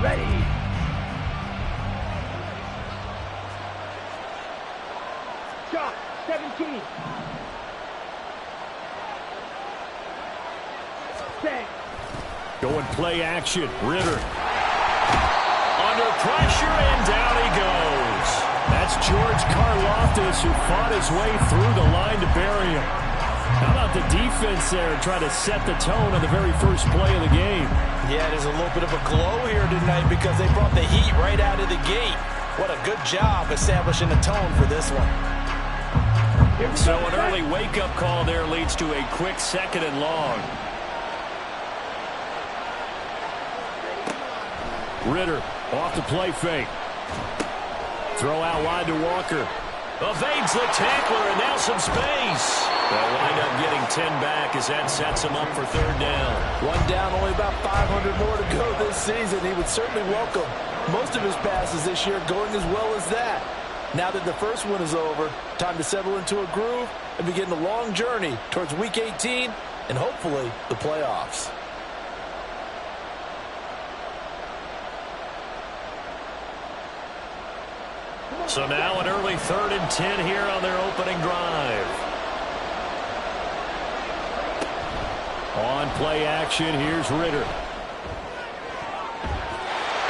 Ready. Shot, 17. Set. Going play action. Ritter. Under pressure, and down he goes. That's George Karlaftis, who fought his way through the line to bury him. How about the defense there trying to set the tone on the very first play of the game? Yeah, there's a little bit of a glow here tonight because they brought the heat right out of the gate. What a good job establishing the tone for this one. So an early wake-up call there leads to a quick 2nd and long. Ritter off the play fake. Throw out wide to Walker. Evades the tackler, and now some space. They'll wind up getting 10 back as that sets him up for 3rd down. One down, only about 500 more to go this season. He would certainly welcome most of his passes this year going as well as that. Now that the first one is over, time to settle into a groove and begin the long journey towards Week 18 and hopefully the playoffs. So now an early 3rd and 10 here on their opening drive. On play action, here's Ritter.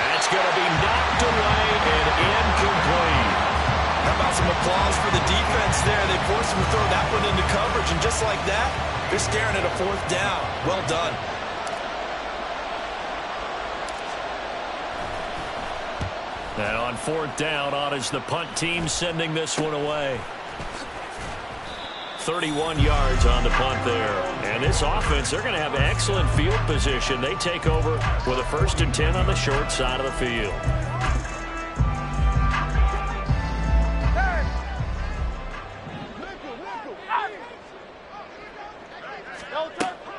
That's going to be knocked away and incomplete. How about some applause for the defense there? They forced him to throw that one into coverage, and just like that, they're staring at a 4th down. Well done. And on 4th down, on is the punt team sending this one away. 31 yards on the punt there. And this offense, they're going to have excellent field position. They take over with a 1st and 10 on the short side of the field.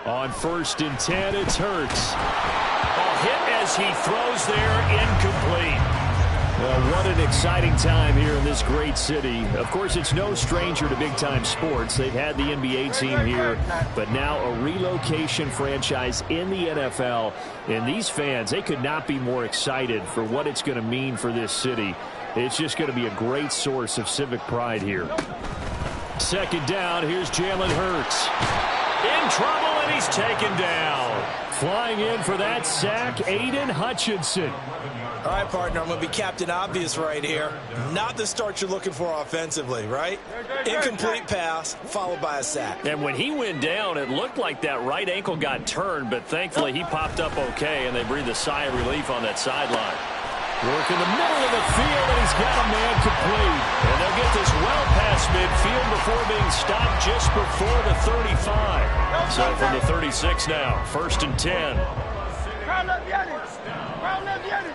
On 1st and 10, it's Hurts. A hit as he throws there, incomplete. Well, what an exciting time here in this great city. Of course, it's no stranger to big-time sports. They've had the NBA team here, but now a relocation franchise in the NFL. And these fans, they could not be more excited for what it's going to mean for this city. It's just going to be a great source of civic pride here. 2nd down, here's Jalen Hurts. In trouble, and he's taken down. Flying in for that sack, Aiden Hutchinson. All right, partner, I'm going to be Captain Obvious right here. Not the start you're looking for offensively, right? Incomplete pass, followed by a sack. And when he went down, it looked like that right ankle got turned, but thankfully he popped up okay, and they breathed a sigh of relief on that sideline. Work in the middle of the field, and he's got a man complete. And they'll get this well past midfield before being stopped just before the 35. So from the 36 now, 1st and 10. Round up Yanni. Round up Yanni.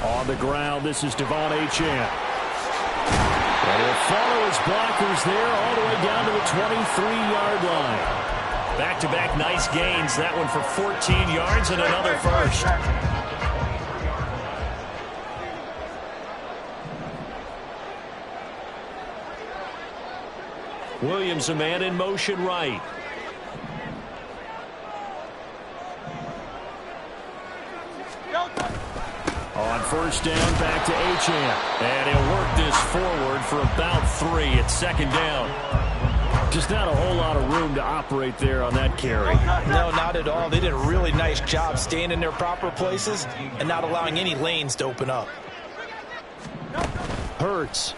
On the ground, this is Devon Achane. And he'll follow his blockers there all the way down to the 23-yard line. Back-to-back nice gains. That one for 14 yards and another first. Williams, a man in motion right. On 1st down, back to Achane. And he'll work this forward for about 3 at 2nd down. Just not a whole lot of room to operate there on that carry. No, not at all. They did a really nice job staying in their proper places and not allowing any lanes to open up. Hurts.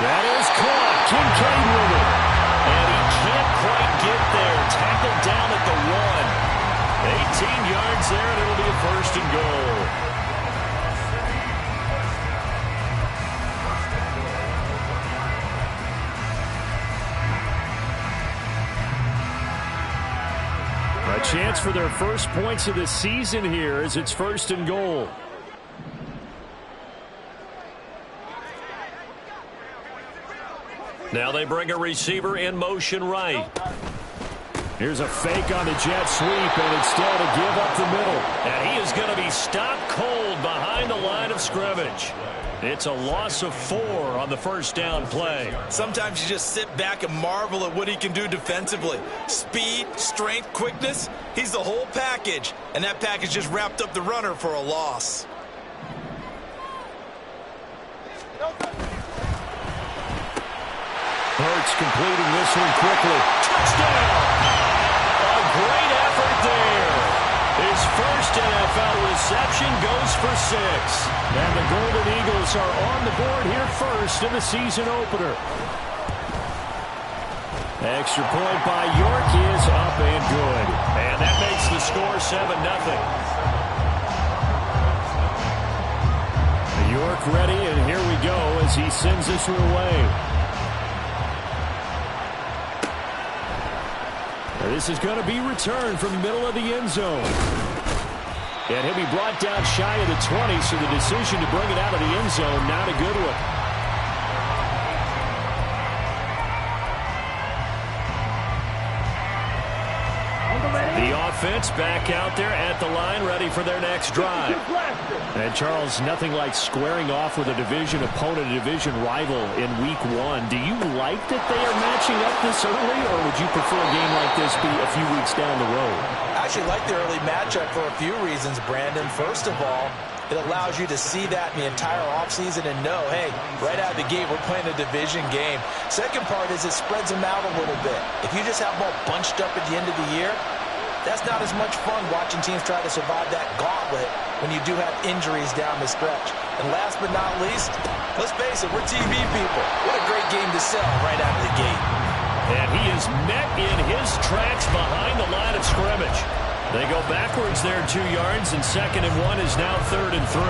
That is caught. Kincaid with it. And he can't quite get there. Tackled down at the 1. 18 yards there, and it'll be a 1st and goal. A chance for their first points of the season here as it's 1st and goal. Now they bring a receiver in motion right. Here's a fake on the jet sweep, and it's still to give up the middle. And he is going to be stopped cold behind the line of scrimmage. It's a loss of 4 on the first down play. Sometimes you just sit back and marvel at what he can do defensively. Speed, strength, quickness, he's the whole package. And that package just wrapped up the runner for a loss. Hurts completing this one quickly. Touchdown! A great effort there. His first NFL reception goes for 6. And the Golden Eagles are on the board here first in the season opener. Extra point by York is up and good. And that makes the score 7-0. York ready, and here we go as he sends this one away. This is going to be returned from the middle of the end zone. And he'll be brought down shy of the 20, so the decision to bring it out of the end zone, not a good one. The offense back out there at the line, ready for their next drive. And Charles, nothing like squaring off with a division opponent, a division rival in week 1. Do you like that they are matching up this early, or would you prefer a game like this be a few weeks down the road? I actually like the early matchup for a few reasons, Brandon. First of all, it allows you to see that in the entire offseason and know, hey, right out of the gate, we're playing a division game. Second part is it spreads them out a little bit. If you just have them all bunched up at the end of the year, that's not as much fun watching teams try to survive that gauntlet when you do have injuries down the stretch. And last but not least, let's face it, we're TV people. What a great game to sell right out of the gate. And he is met in his tracks behind the line of scrimmage. They go backwards there 2 yards, and 2nd and 1 is now 3rd and 3.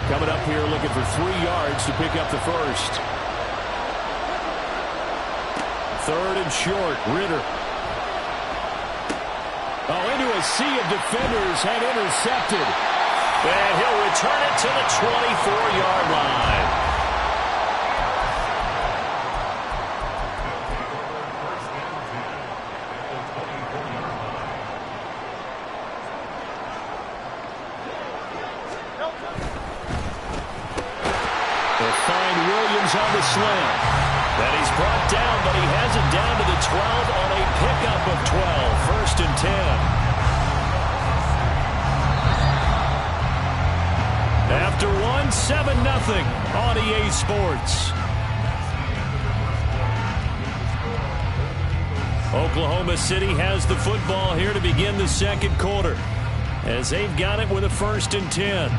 Coming up here looking for 3 yards to pick up the first. 3rd and short, Ritter. Oh, into a sea of defenders and intercepted. And he'll return it to the 24-yard line. They'll find Williams on the slant. And he's brought down, but he has it down to the 12 on a pickup of 12. 1st and 10. After 1, 7-0 on EA Sports. Oklahoma City has the football here to begin the second quarter, as they've got it with a 1st and 10.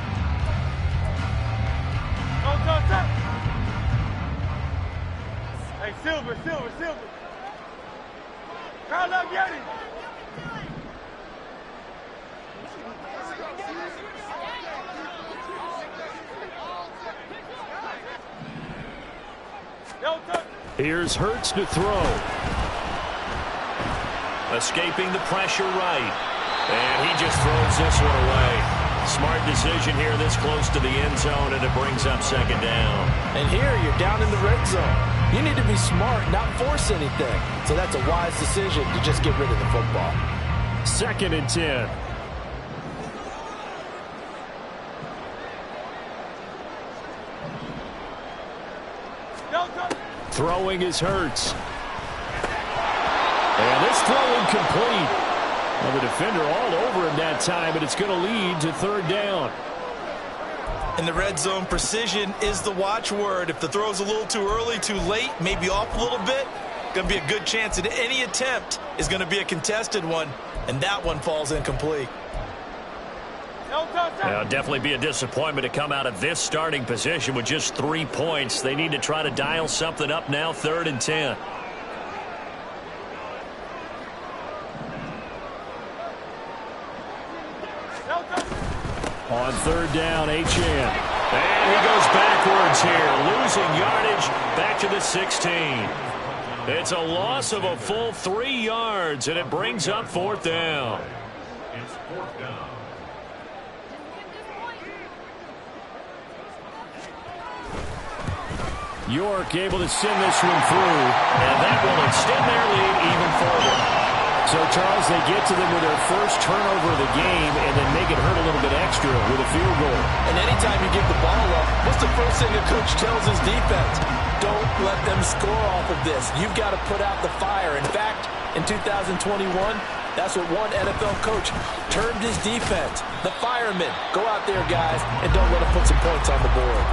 Hey, Silver. Carl up, get it. Here's Hurts to throw. Escaping the pressure right. And he just throws this one away. Smart decision here this close to the end zone, and it brings up 2nd down. And here you're down in the red zone. You need to be smart, not force anything. So that's a wise decision to just get rid of the football. 2nd and 10. Throwing is Hurts. And this throw incomplete. Well, the defender all over him that time, but it's going to lead to 3rd down. In the red zone, precision is the watchword. If the throw's a little too early, too late, maybe off a little bit, going to be a good chance that any attempt is going to be a contested one, and that one falls incomplete. It'll definitely be a disappointment to come out of this starting position with just 3 points. They need to try to dial something up now, 3rd and 10. On 3rd down, Achane. And he goes backwards here, losing yardage back to the 16. It's a loss of a full 3 yards, and it brings up 4th down. It's 4th down. York able to send this one through, and that will extend their lead even further. So, Charles, they get to them with their first turnover of the game and then make it hurt a little bit extra with a field goal. And anytime you give the ball up, what's the first thing a coach tells his defense? Don't let them score off of this. You've got to put out the fire. In fact, in 2021, that's what one NFL coach termed his defense. The firemen. Go out there, guys, and don't let them put some points on the board.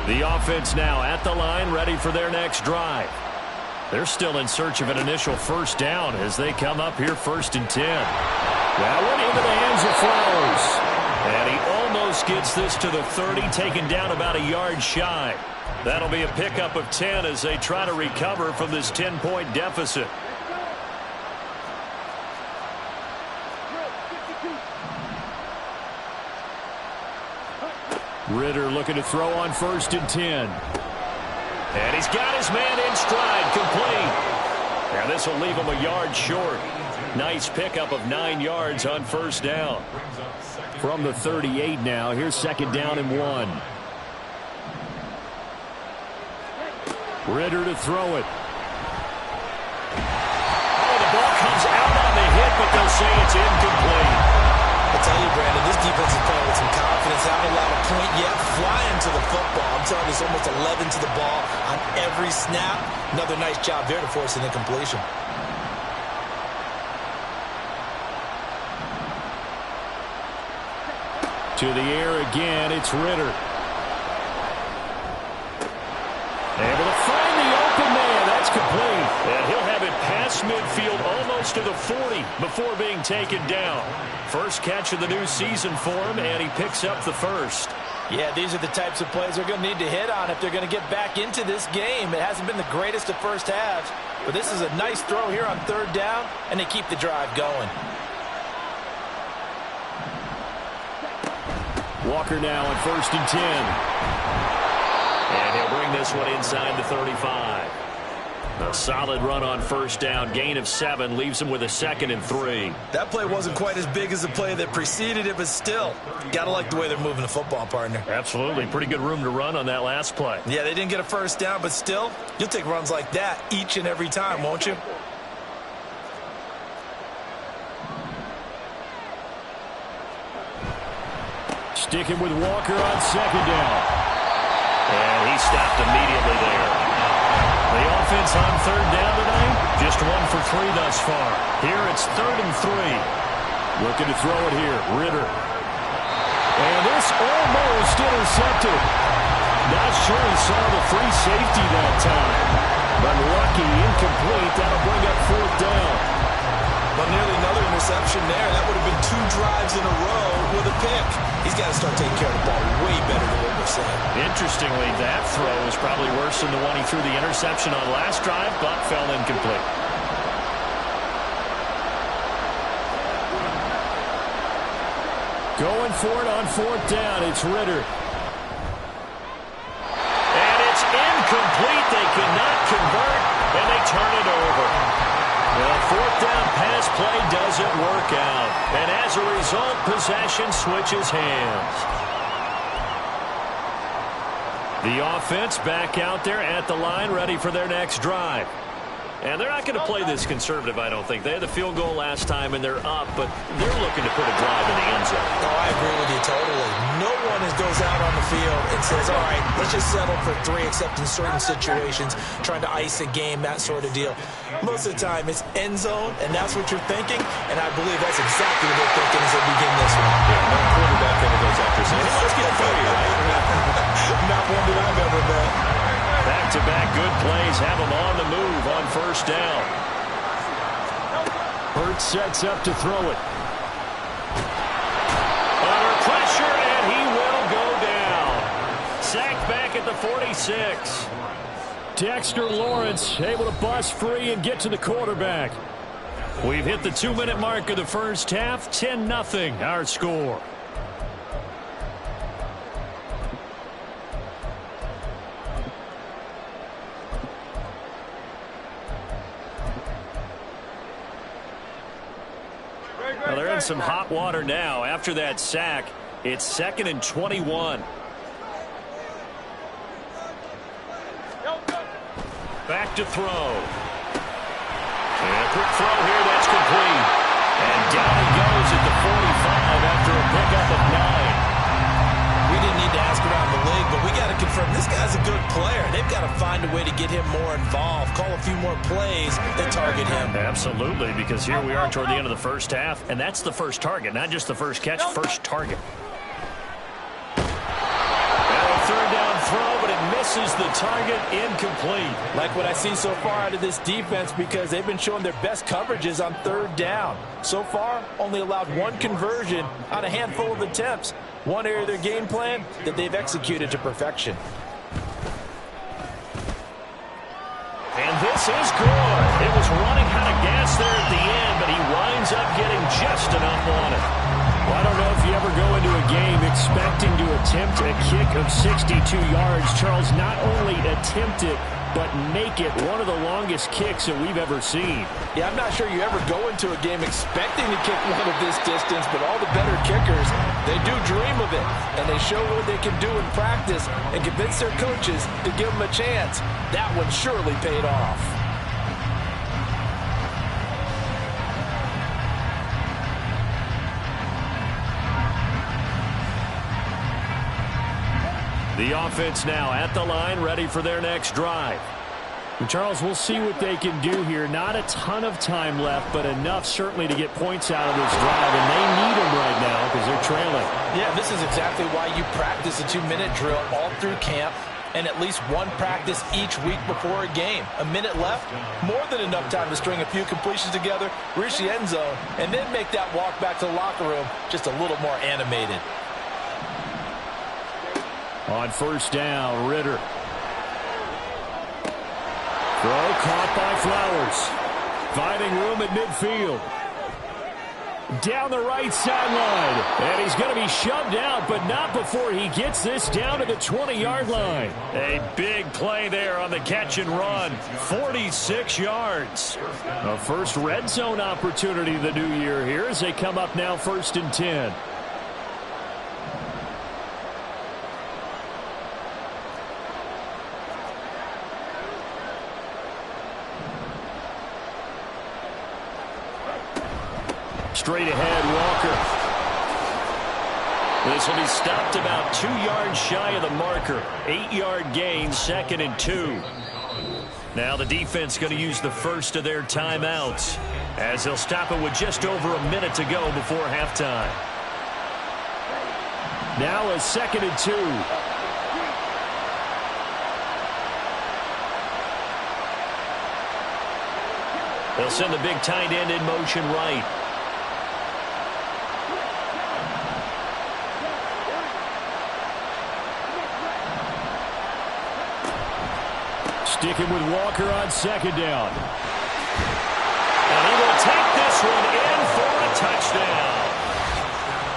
The offense now at the line, ready for their next drive. They're still in search of an initial first down as they come up here 1st and 10. That one into the hands of Flowers. And he almost gets this to the 30, taken down about a yard shy. That'll be a pickup of 10 as they try to recover from this 10-point deficit. Ritter looking to throw on 1st and 10. And he's got his man in stride, complete. And this will leave him a yard short. Nice pickup of 9 yards on 1st down. From the 38 now, here's 2nd down and 1. Ritter to throw it. Oh, the ball comes out on the hit, but they'll say it's incomplete. I tell you, Brandon, this defense is playing with some confidence. Haven't allowed a point yet. Flying to the football. I'm telling you, it's almost 11 to the ball on every snap. Another nice job there to force an incompletion. To the air again, it's Ritter. Able to find the open man. That's complete. And he'll have it past midfield almost to the 40 before being taken down. First catch of the new season for him, and he picks up the first. Yeah, these are the types of plays they're going to need to hit on if they're going to get back into this game. It hasn't been the greatest of first halves, but this is a nice throw here on 3rd down, and they keep the drive going. Walker now on 1st and 10. And he'll bring this one inside the 35. A solid run on 1st down. Gain of 7 leaves him with a 2nd and 3. That play wasn't quite as big as the play that preceded it, but still, got to like the way they're moving the football, partner. Absolutely. Pretty good room to run on that last play. Yeah, they didn't get a 1st down, but still, you'll take runs like that each and every time, won't you? Sticking with Walker on 2nd down. And he stopped immediately there. The offense on 3rd down tonight, just 1 for 3 thus far. Here it's 3rd and 3. Looking to throw it here, Ritter. And this almost intercepted. Not sure he saw the free safety that time. But lucky, incomplete. That'll bring up 4th down. But nearly another interception there. That would have been 2 drives in a row with a pick. He's got to start taking care of the ball way better than what we're saying. Interestingly, that throw was probably worse than the one he threw the interception on last drive, but fell incomplete. Going for it on 4th down, it's Ritter. And it's incomplete. They cannot convert, and they turn it over. The 4th down pass play doesn't work out. And as a result, possession switches hands. The offense back out there at the line, ready for their next drive. And they're not going to play this conservative, I don't think. They had the field goal last time, and they're up, but they're looking to put a drive in the end zone. Oh, I agree with you totally. No one goes out on the field and says, all right, let's just settle for 3, except in certain situations, trying to ice a game, that sort of deal. Most of the time, it's end zone, and that's what you're thinking, and I believe that's exactly what they're thinking as they begin this one. Yeah, no quarterback ever goes after saying, hey, let's get 3, right? Not one that I've ever met. Back-to-back good plays have them on the move on 1st down. Hurts sets up to throw it. Under pressure, and he will go down. Sacked back at the 46. Dexter Lawrence able to bust free and get to the quarterback. We've hit the 2-minute mark of the first half. 10-0 our score. Well, they're in some hot water now. After that sack, it's 2nd and 21. Back to throw. And a quick throw here, that's complete. And down he goes at the 45 after a pickup of 9. We didn't need to ask around the league, but we got to confirm this guy's a good player. They've got to find a way to get him more involved, call a few more plays that target him. Absolutely, because here we are toward the end of the first half, and that's the first target, not just the first catch, first target. Third down throw, but it misses the target, incomplete. Like what I see so far out of this defense, because they've been showing their best coverages on third down. So far, only allowed one conversion on a handful of attempts. One area of their game plan that they've executed to perfection. And this is good. It was running out of gas there at the end, but he winds up getting just enough on it. Well, I don't know if you ever go into a game expecting to attempt a kick of 62 yards. Charles, not only attempt it, but make it one of the longest kicks that we've ever seen. Yeah, I'm not sure you ever go into a game expecting to kick one of this distance, but all the better kickers, they do dream of it, and they show what they can do in practice and convince their coaches to give them a chance. That one surely paid off. The offense now at the line, ready for their next drive. And Charles, we'll see what they can do here. Not a ton of time left, but enough certainly to get points out of this drive, and they need them right now because they're trailing. Yeah, this is exactly why you practice a 2-minute drill all through camp and at least one practice each week before a game. A minute left, more than enough time to string a few completions together, reach the end zone, and then make that walk back to the locker room just a little more animated. On first down, Ritter. Throw caught by Flowers. Finding room at midfield. Down the right sideline. And he's going to be shoved out, but not before he gets this down to the 20-yard line. A big play there on the catch and run. 46 yards. A first red zone opportunity the new year here as they come up now 1st and 10. Straight ahead, Walker. This will be stopped about 2 yards shy of the marker. 8-yard gain, 2nd and 2. Now the defense going to use the first of their timeouts as they'll stop it with just over a minute to go before halftime. Now a 2nd and 2. They'll send the big tight end in motion right. Sticking with Walker on 2nd down. And he will take this one in for a touchdown.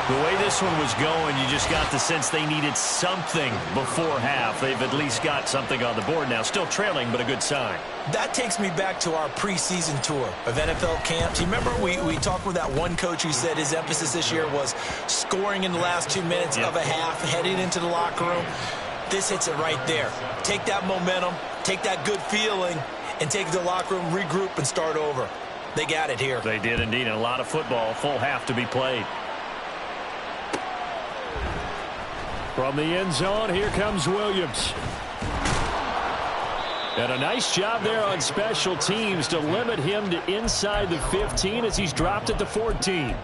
The way this one was going, you just got the sense they needed something before half. They've at least got something on the board now. Still trailing, but a good sign. That takes me back to our preseason tour of NFL camps. You remember we talked with that one coach who said his emphasis this year was scoring in the last 2 minutes of a half, heading into the locker room. This hits it right there. Take that momentum, take that good feeling, and take the locker room, regroup, and start over. They got it here. They did indeed. And a lot of football, full half to be played. From the end zone, here comes Williams. And a nice job there on special teams to limit him to inside the 15 as he's dropped at the 14.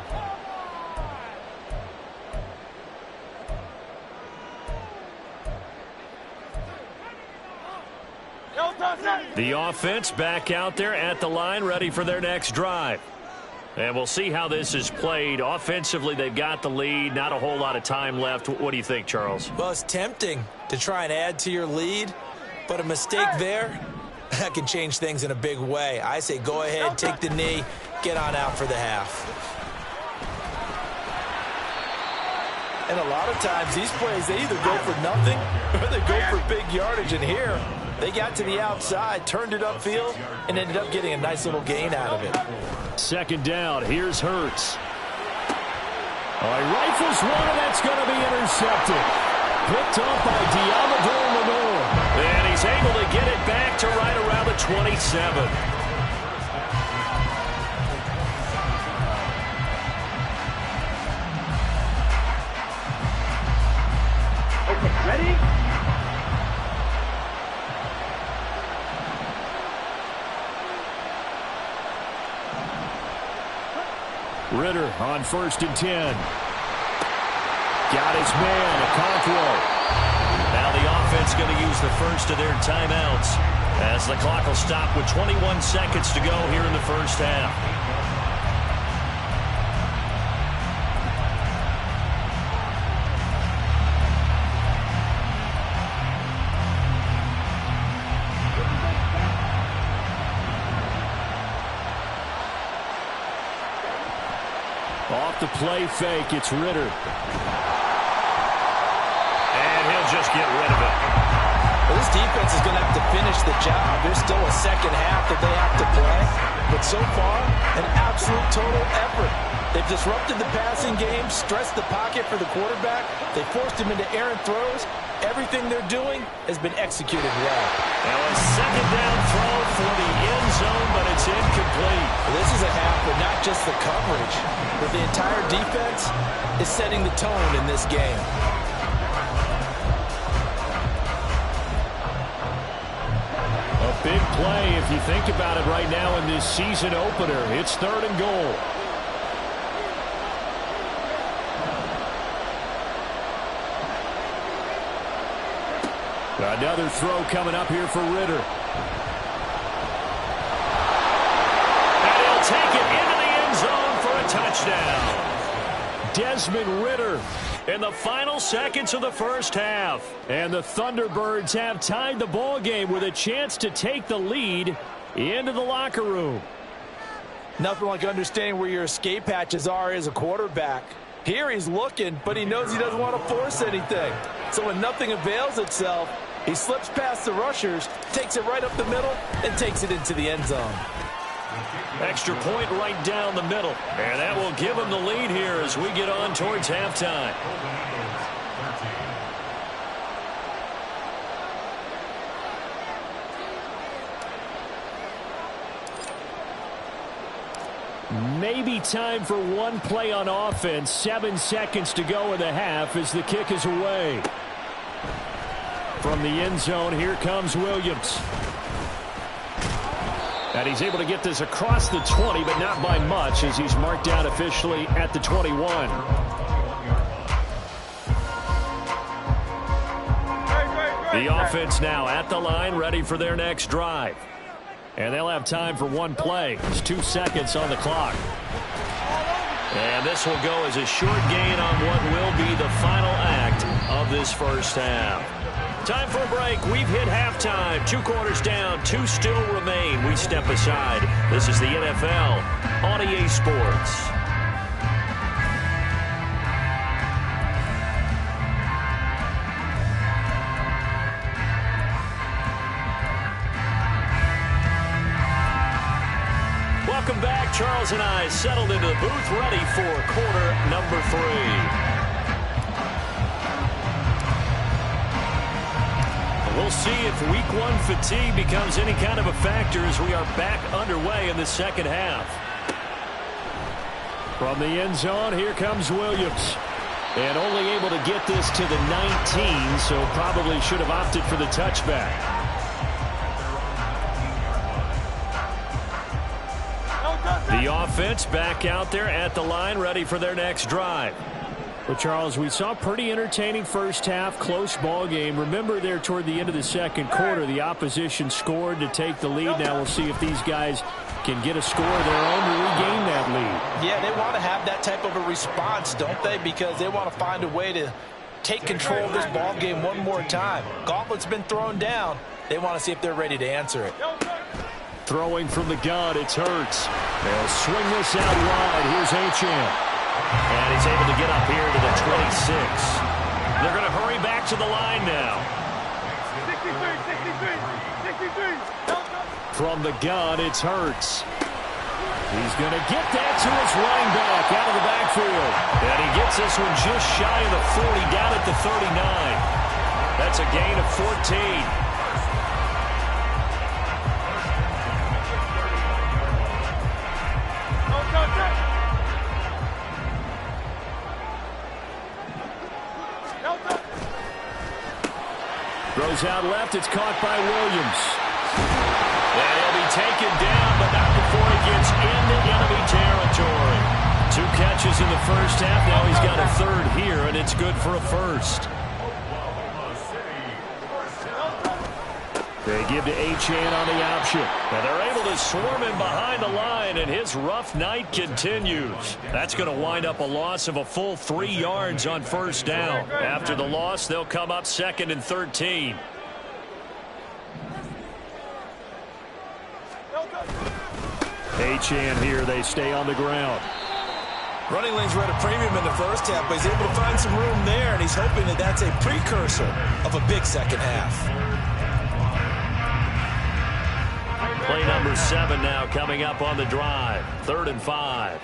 The offense back out there at the line, ready for their next drive. And we'll see how this is played. Offensively, they've got the lead. Not a whole lot of time left. What do you think, Charles? Well, it's tempting to try and add to your lead, but a mistake there, that can change things in a big way. I say go ahead, take the knee, get on out for the half. And a lot of times, these plays, they either go for nothing or they go for big yardage. And here, they got to the outside, turned it upfield, and ended up getting a nice little gain out of it. 2nd down. Here's Hurts. Oh, he rifles one, and that's going to be intercepted. Picked off by Diamador Lenore. And he's able to get it back to right around the 27. Okay, ready? Ritter on 1st and 10. Got his man, Okonkwo. Now the offense going to use the first of their timeouts as the clock will stop with 21 seconds to go here in the first half. Off the play fake, it's Ritter. And he'll just get rid of it. Well, this defense is going to have to finish the job. There's still a second half that they have to play. But so far, an absolute total effort. They've disrupted the passing game, stressed the pocket for the quarterback. They forced him into errant throws. Everything they're doing has been executed well. Now a second down throw for the end zone, but it's incomplete. Well, this is a half where not just the coverage, but the entire defense is setting the tone in this game. A big play if you think about it right now in this season opener. It's 3rd and goal. Another throw coming up here for Ritter. And he'll take it into the end zone for a touchdown. Desmond Ritter in the final seconds of the first half. And the Thunderbirds have tied the ball game with a chance to take the lead into the locker room. Nothing like understanding where your escape hatches are as a quarterback. Here he's looking, but he knows he doesn't want to force anything. So when nothing avails itself, he slips past the rushers, takes it right up the middle, and takes it into the end zone. Extra point right down the middle. And that will give him the lead here as we get on towards halftime. Maybe time for one play on offense. 7 seconds to go in the half as the kick is away. From the end zone, here comes Williams. And he's able to get this across the 20, but not by much as he's marked down officially at the 21. The offense now at the line, ready for their next drive. And they'll have time for one play. It's 2 seconds on the clock. And this will go as a short gain on what will be the final act of this first half. Time for a break. We've hit halftime. 2 quarters down. 2 still remain. We step aside. This is the NFL on EA Sports. Welcome back. Charles and I settled into the booth, ready for quarter number 3. We'll see if week 1 fatigue becomes any kind of a factor as we are back underway in the second half. From the end zone, here comes Williams. And only able to get this to the 19, so probably should have opted for the touchback. The offense back out there at the line, ready for their next drive. Well, Charles, we saw a pretty entertaining first half, close ball game. Remember there toward the end of the second quarter, the opposition scored to take the lead. Now we'll see if these guys can get a score of their own to regain that lead. Yeah, they want to have that type of a response, don't they? Because they want to find a way to take control of this ball game one more time. Gauntlet's been thrown down. They want to see if they're ready to answer it. Throwing from the gun, it's Hurts. They'll swing this out wide. Here's Achane. And he's able to get up here to the 26. They're going to hurry back to the line now. 63. From the gun, it's Hurts. He's going to get that to his running back out of the backfield. And he gets this one just shy of the 40, down at the 39. That's a gain of 14. Throws out left. It's caught by Williams. And he'll be taken down, but not before he gets into enemy territory. 2 catches in the first half. Now he's got a third here, and it's good for a first. They give to Achane on the option. And they're able to swarm him behind the line, and his rough night continues. That's going to wind up a loss of a full 3 yards on first down. After the loss, they'll come up 2nd and 13. Achane here. They stay on the ground. Running lanes were at a premium in the first half, but he's able to find some room there, and he's hoping that that's a precursor of a big second half. Play number 7 now coming up on the drive. 3rd and 5.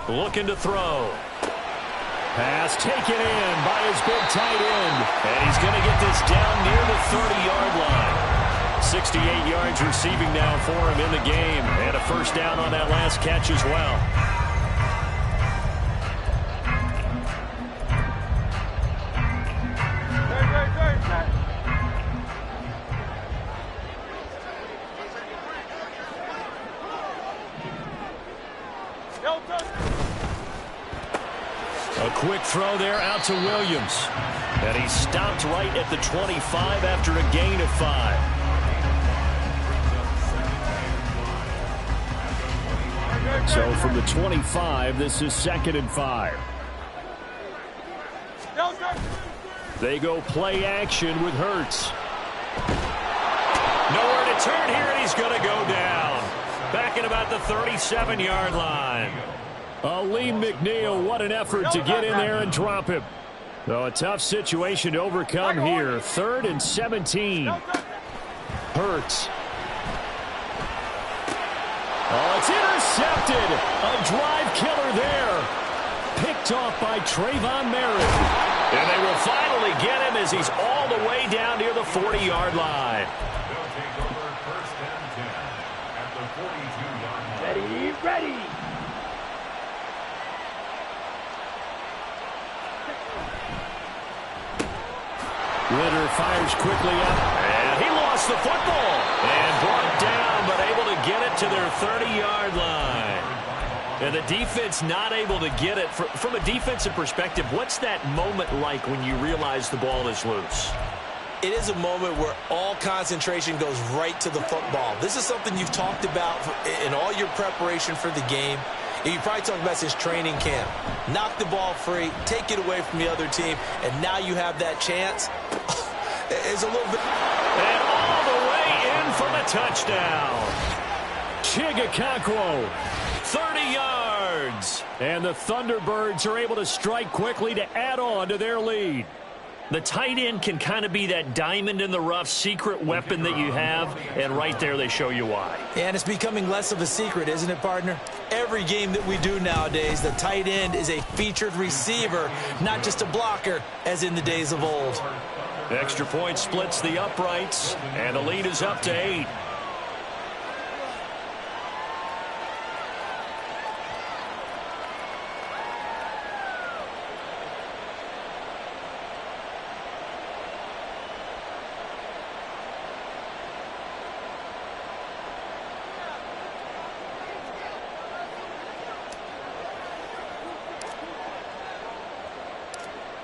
Looking to throw. Pass taken in by his big tight end. And he's going to get this down near the 30-yard line. 68 yards receiving now for him in the game. And a first down on that last catch as well. A quick throw there out to Williams. And he stopped right at the 25 after a gain of 5. So from the 25, this is 2nd and 5. They go play action with Hurts. Nowhere to turn here, and he's going to go down. Back at about the 37-yard line. Aleem McNeil, what an effort to get in there and drop him. So a tough situation to overcome here. 3rd and 17. Hurts. Oh, it's intercepted. A drive killer there. Picked off by Trayvon Merritt. And they will finally get him as he's all the way down near the 40-yard line. Ready. Ritter fires quickly up, and he lost the football. And brought down, but able to get it to their 30-yard line. And the defense not able to get it. From a defensive perspective, what's that moment like when you realize the ball is loose? It is a moment where all concentration goes right to the football. This is something you've talked about in all your preparation for the game. You probably talked about since training camp. Knock the ball free, take it away from the other team, and now you have that chance. It's a little bit... And all the way in for the touchdown. Chigakakwo, 30 yards. And the Thunderbirds are able to strike quickly to add on to their lead. The tight end can kind of be that diamond in the rough secret weapon that you have, and right there they show you why. And it's becoming less of a secret, isn't it, partner? Every game that we do nowadays, the tight end is a featured receiver, not just a blocker, as in the days of old. Extra point splits the uprights, and the lead is up to 8.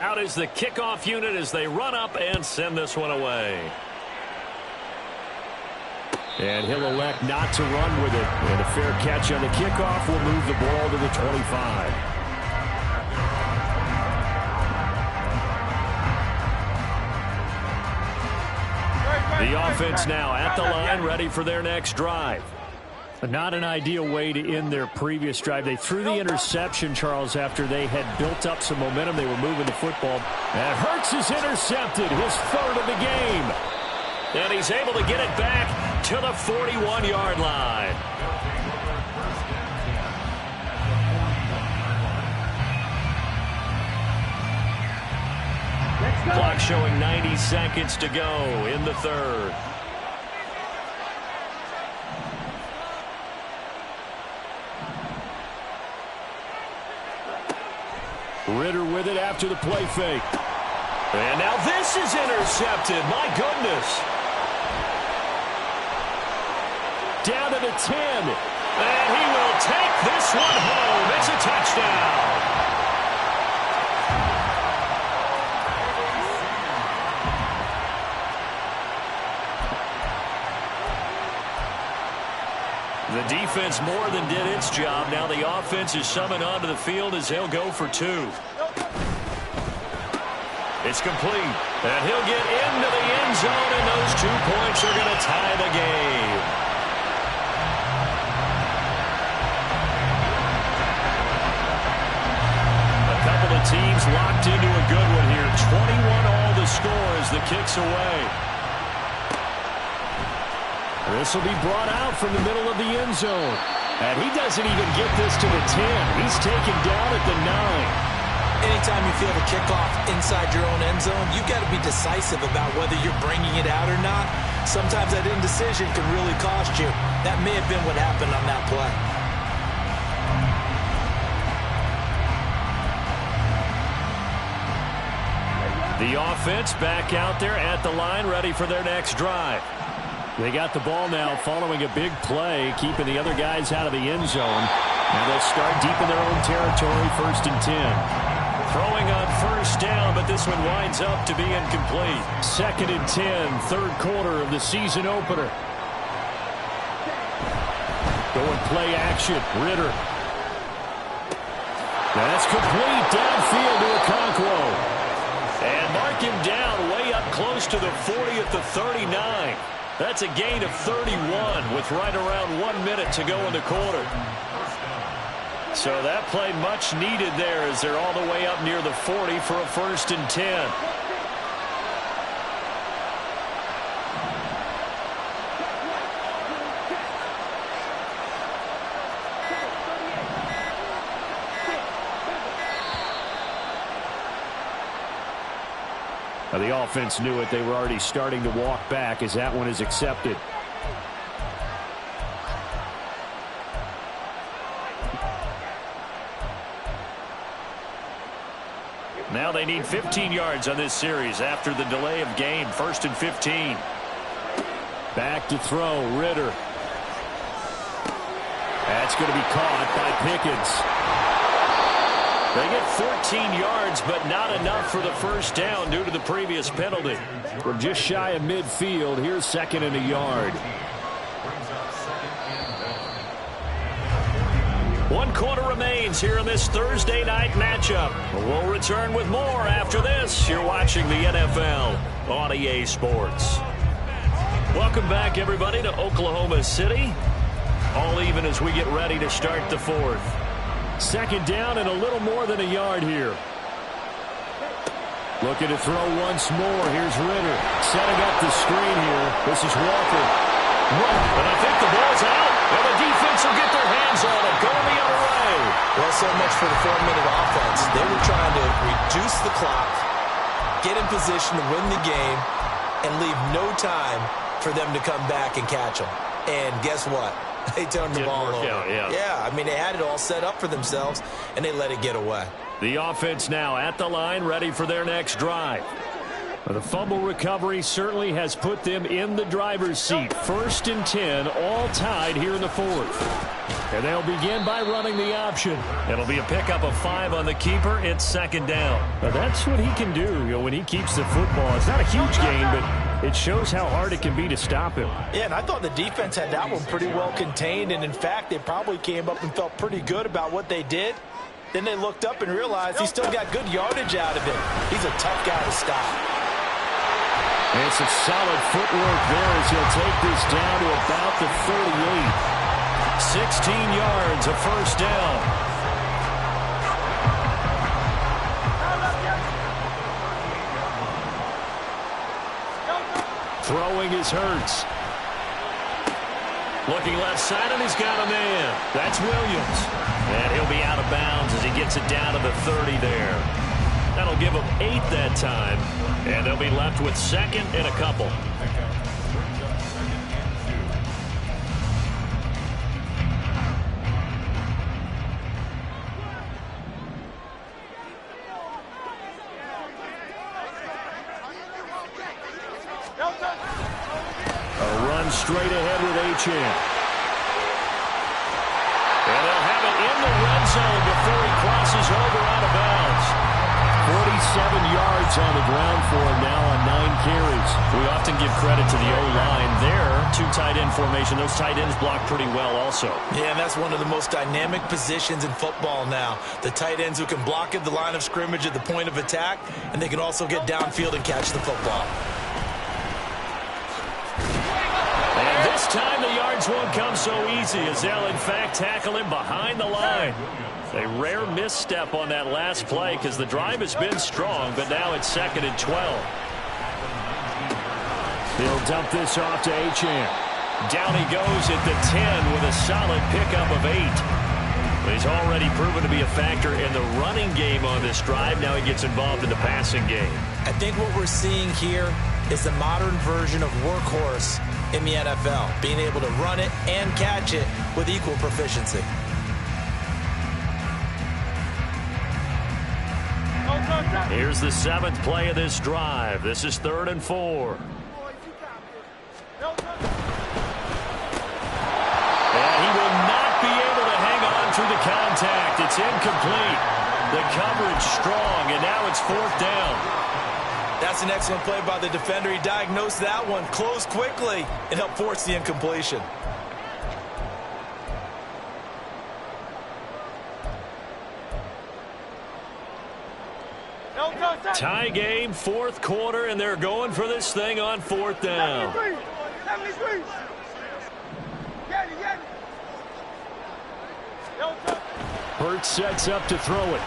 Out is the kickoff unit as they run up and send this one away. And he'll elect not to run with it. And a fair catch on the kickoff will move the ball to the 25. The offense now at the line, ready for their next drive. Not an ideal way to end their previous drive. They threw the interception, Charles, after they had built up some momentum. They were moving the football. And Hurts is intercepted, his third of the game. And he's able to get it back to the 41-yard line. Clock showing 90 seconds to go in the third. Ritter with it after the play fake. And now this is intercepted. My goodness. Down to the 10. And he will take this one home. It's a touchdown. The defense more than did its job. Now the offense is summoned onto the field as he'll go for two. It's complete. And he'll get into the end zone, and those 2 points are going to tie the game. A couple of teams locked into a good one here. 21 all the score as the kick's away. This will be brought out from the middle of the end zone. And he doesn't even get this to the 10. He's taken down at the 9. Anytime you feel the kickoff inside your own end zone, you've got to be decisive about whether you're bringing it out or not. Sometimes that indecision can really cost you. That may have been what happened on that play. The offense back out there at the line, ready for their next drive. They got the ball now following a big play, keeping the other guys out of the end zone. Now they'll start deep in their own territory, 1st and 10. Throwing on first down, but this one winds up to be incomplete. 2nd and 10, third quarter of the season opener. Going play action, Ritter. That's complete, downfield to Okonkwo. And mark him down way up close to the 40 at the 39. That's a gain of 31 with right around 1 minute to go in the quarter. So that play much needed there as they're all the way up near the 40 for a 1st and 10. Now the offense knew it. They were already starting to walk back as that one is accepted. Now they need 15 yards on this series after the delay of game. 1st and 15. Back to throw, Ritter. That's going to be caught by Pickens. They get 14 yards, but not enough for the first down due to the previous penalty. We're just shy of midfield. Here's 2nd and a yard. 1 quarter remains here in this Thursday night matchup. We'll return with more after this. You're watching the NFL on EA Sports. Welcome back, everybody, to Oklahoma City. All even as we get ready to start the 4th. 2nd down and a little more than a yard here. Looking to throw once more. Here's Ritter setting up the screen here. This is Walker. And I think the ball's out. And the defense will get their hands on it. Going the other way. Well, so much for the 4-minute offense. They were trying to reduce the clock, get in position to win the game, and leave no time for them to come back and catch them. And guess what? They turned the ball over. Yeah, I mean, they had it all set up for themselves, and they let it get away. The offense now at the line, ready for their next drive. The fumble recovery certainly has put them in the driver's seat. 1st and 10, all tied here in the 4th. And they'll begin by running the option. It'll be a pickup of 5 on the keeper. It's 2nd down. Now that's what he can do, when he keeps the football. It's not a huge gain, but it shows how hard it can be to stop him. Yeah, and I thought the defense had that one pretty well contained. And, in fact, they probably came up and felt pretty good about what they did. Then they looked up and realized he still got good yardage out of it. He's a tough guy to stop. And some solid footwork there as he'll take this down to about the 38. 16 yards, a first down. Throwing is Hurts. Looking left side, and he's got a man. That's Williams. And he'll be out of bounds as he gets it down to the 30 there. That'll give them 8 that time. And they'll be left with second and a couple. A run straight ahead with Achane. And they'll have it in the red zone before he crosses over out of bounds. 47 yards on the ground for him now on 9 carries. We often give credit to the O-line there. 2 tight end formation. Those tight ends block pretty well also. Yeah, and that's one of the most dynamic positions in football now. The tight ends who can block at the line of scrimmage at the point of attack, and they can also get downfield and catch the football. And this time the yards won't come so easy as they'll in fact tackle him behind the line. A rare misstep on that last play because the drive has been strong, but now it's 2nd and 12. He'll dump this off to Achane. Down he goes at the 10 with a solid pickup of 8. He's already proven to be a factor in the running game on this drive. Now he gets involved in the passing game. I think what we're seeing here is the modern version of workhorse in the NFL, being able to run it and catch it with equal proficiency. Here's the 7th play of this drive. This is 3rd and 4. And he will not be able to hang on through the contact. It's incomplete. The coverage strong, and now it's 4th down. That's an excellent play by the defender. He diagnosed that one, closed quickly, and helped force the incompletion. Tie game, 4th quarter, and they're going for this thing on 4th down. 73. Get it. Hurts sets up to throw it.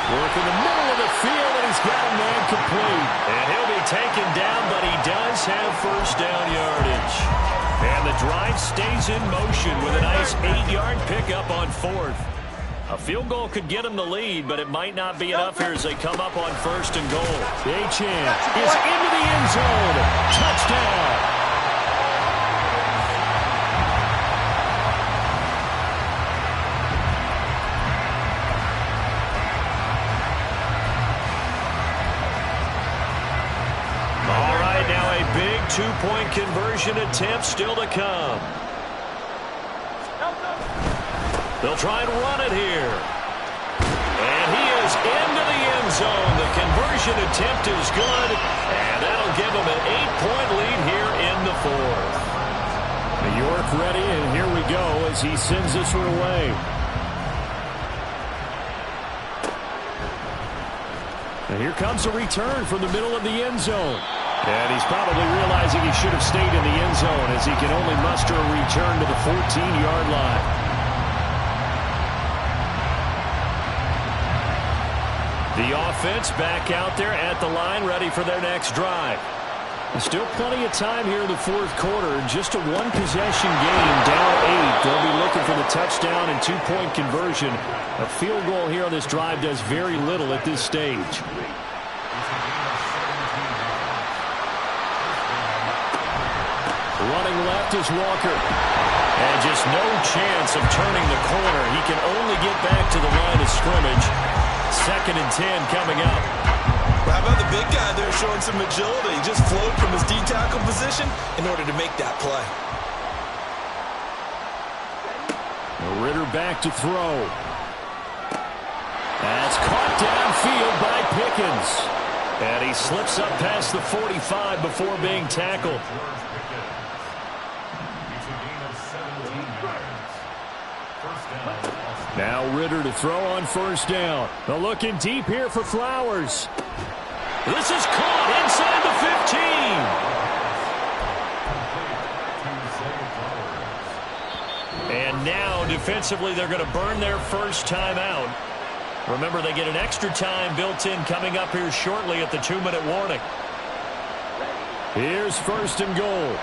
Work in the middle of the field, and he's got a man complete. And he'll be taken down, but he does have first down yardage. And the drive stays in motion with a nice 8-yard pickup on 4th. A field goal could get him the lead, but it might not be enough here as they come up on 1st and goal. Achane is into the end zone. Touchdown. All right, now a big 2-point conversion attempt still to come. They'll try and run it here. And he is into the end zone. The conversion attempt is good, and that'll give him an 8-point lead here in the 4th. York ready, and here we go as he sends this one away. And here comes a return from the middle of the end zone. And he's probably realizing he should have stayed in the end zone as he can only muster a return to the 14-yard line. The offense back out there at the line, ready for their next drive. There's still plenty of time here in the 4th quarter. Just a 1-possession game, down 8. They'll be looking for the touchdown and 2-point conversion. A field goal here on this drive does very little at this stage. Running left is Walker. And just no chance of turning the corner. He can only get back to the line of scrimmage. 2nd and 10 coming up. Well, how about the big guy there showing some agility? He just flowed from his D-tackle position in order to make that play. Ritter back to throw. That's caught downfield by Pickens. And he slips up past the 45 before being tackled. Now Ritter to throw on 1st down. They're looking deep here for Flowers. This is caught inside the 15. And now, defensively, they're going to burn their first timeout. Remember, they get an extra time built in coming up here shortly at the 2-minute warning. Here's 1st and goal.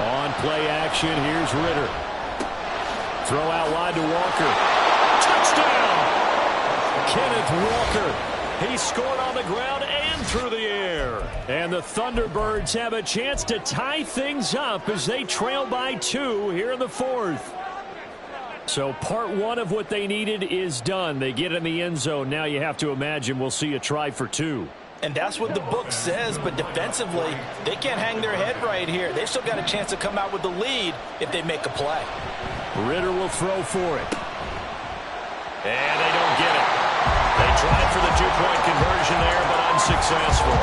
On play action, here's Ritter. Throw out wide to Walker. Touchdown! Kenneth Walker. He scored on the ground and through the air. And the Thunderbirds have a chance to tie things up as they trail by 2 here in the 4th. So part 1 of what they needed is done. They get in the end zone. Now you have to imagine we'll see a try for 2. And that's what the book says, but defensively, they can't hang their head right here. They've still got a chance to come out with the lead if they make a play. Ritter will throw for it. And they don't get it. They tried for the 2-point conversion there, but unsuccessful.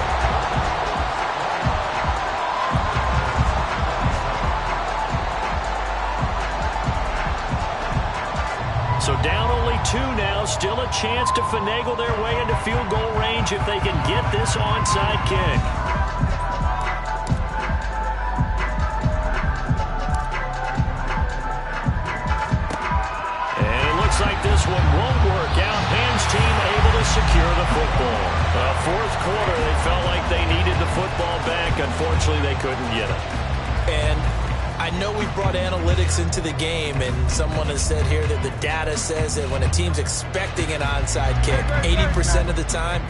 So down only 2 now. Still a chance to finagle their way into field goal range if they can get this onside kick. And it looks like this one won't work out. Ham's team able to secure the football. Fourth quarter, they felt like they needed the football back. Unfortunately, they couldn't get it. And I know we brought analytics into the game, and someone has said here that the data says that when a team's expecting an onside kick, 80% of the time,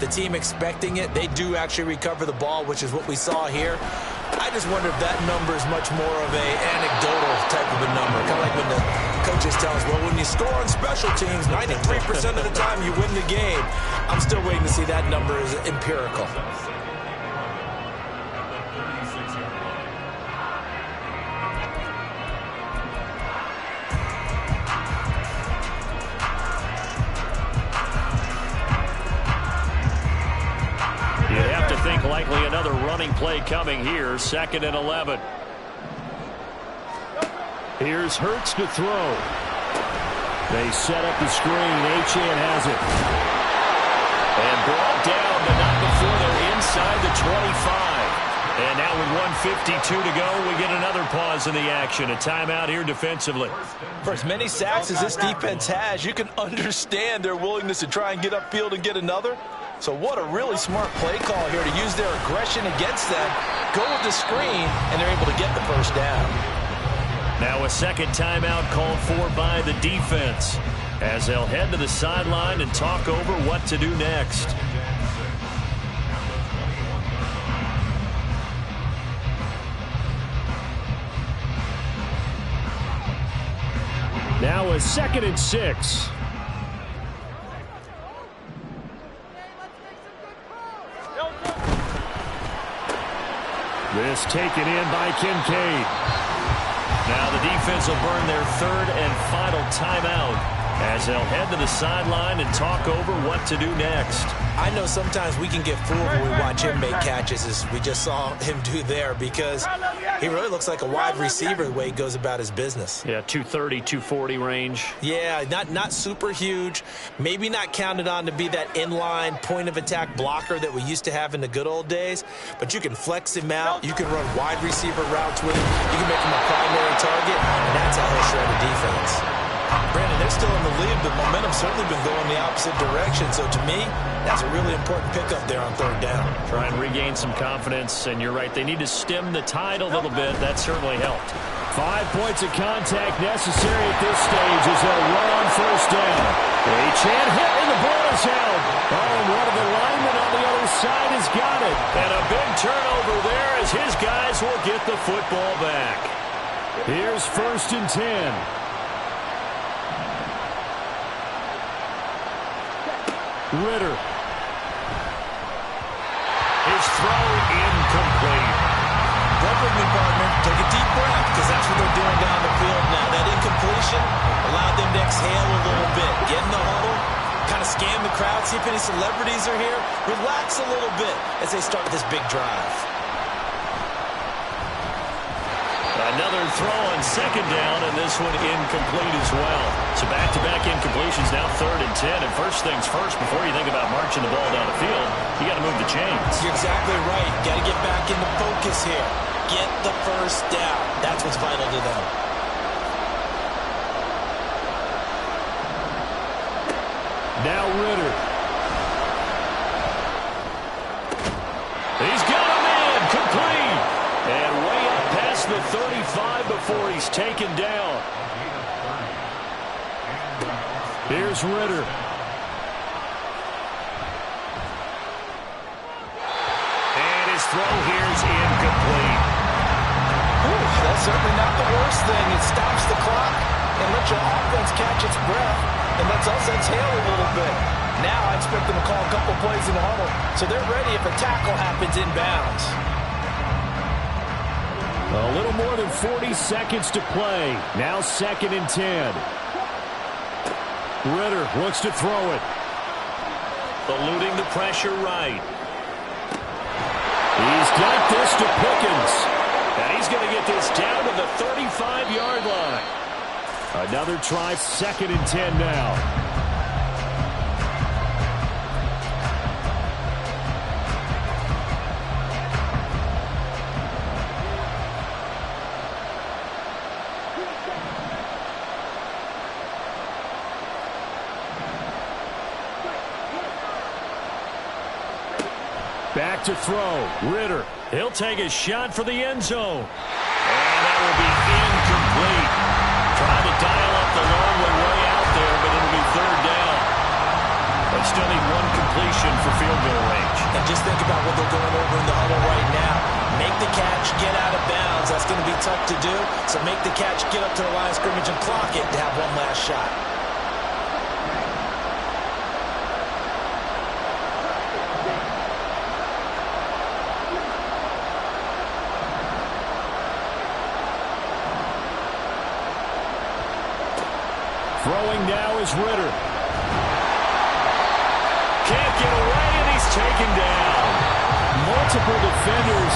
the team expecting it, they do actually recover the ball, which is what we saw here. I just wonder if that number is much more of a anecdotal type of a number. Kind of like when the coaches tell us, well, when you score on special teams, 93% of the time you win the game. I'm still waiting to see that number is empirical. Likely another running play coming here. 2nd and 11. Here's Hurts to throw. They set up the screen. Achane has it. And brought down, but not before they're inside the 25. And now with 1:52 to go, we get another pause in the action. A timeout here defensively. For as many sacks as this defense has, you can understand their willingness to try and get upfield and get another. So what a really smart play call here to use their aggression against them, go with the screen, and they're able to get the first down. Now a second timeout called for by the defense as they'll head to the sideline and talk over what to do next. Now a 2nd and 6. This taken in by Kincaid. Now the defense will burn their 3rd and final timeout as they'll head to the sideline and talk over what to do next. I know sometimes we can get fooled when we watch him make catches, as we just saw him do there, because he really looks like a wide receiver the way he goes about his business. Yeah, 230, 240 range. Yeah, not super huge. Maybe not counted on to be that inline point-of-attack blocker that we used to have in the good old days, but you can flex him out. You can run wide receiver routes with him. You can make him a primary target, and that's how he'll shred a defense. Brandon, they're still in the lead, but momentum's certainly been going the opposite direction. So to me, that's a really important pickup there on 3rd down. Try and regain some confidence, and you're right. They need to stem the tide a little bit. That certainly helped. 5 points of contact necessary at this stage as they'll run on 1st down. Achane hit, and the ball is held. Oh, and one of the linemen on the other side has got it. And a big turnover there as his guys will get the football back. Here's 1st and 10. Ritter. His throw incomplete. Work with me, partner. Take a deep breath, because that's what they're doing down the field now. That incompletion allowed them to exhale a little bit. Get in the huddle, kind of scan the crowd, see if any celebrities are here. Relax a little bit as they start this big drive. Another throw on 2nd down, and this one incomplete as well. So back-to-back incompletions situation's now 3rd and 10. And first things first, before you think about marching the ball down the field, you got to move the chains. You're exactly right. Got to get back into focus here. Get the first down. That's what's vital to them. Now Ritter. He's got a man complete. And way up past the 35 before he's taken down. Here's Ritter. And his throw here's incomplete. Ooh, that's certainly not the worst thing. It stops the clock and lets your offense catch its breath and lets us exhale a little bit. Now I expect them to call a couple plays in the huddle so they're ready if a tackle happens inbounds. A little more than 40 seconds to play. Now 2nd and 10. Ritter looks to throw it. Eluding the pressure right. He's got this to Pickens. And he's going to get this down to the 35-yard line. Another try, 2nd and 10 now. Back to throw. Ritter. He'll take a shot for the end zone. And that will be incomplete. Trying to dial up the long way out there, but it'll be 3rd down. They still need 1 completion for field goal range. And just think about what they're going over in the huddle right now. Make the catch, get out of bounds. That's going to be tough to do. So make the catch, get up to the line of scrimmage, and clock it to have one last shot. Throwing now is Ritter. Can't get away, and he's taken down. Multiple defenders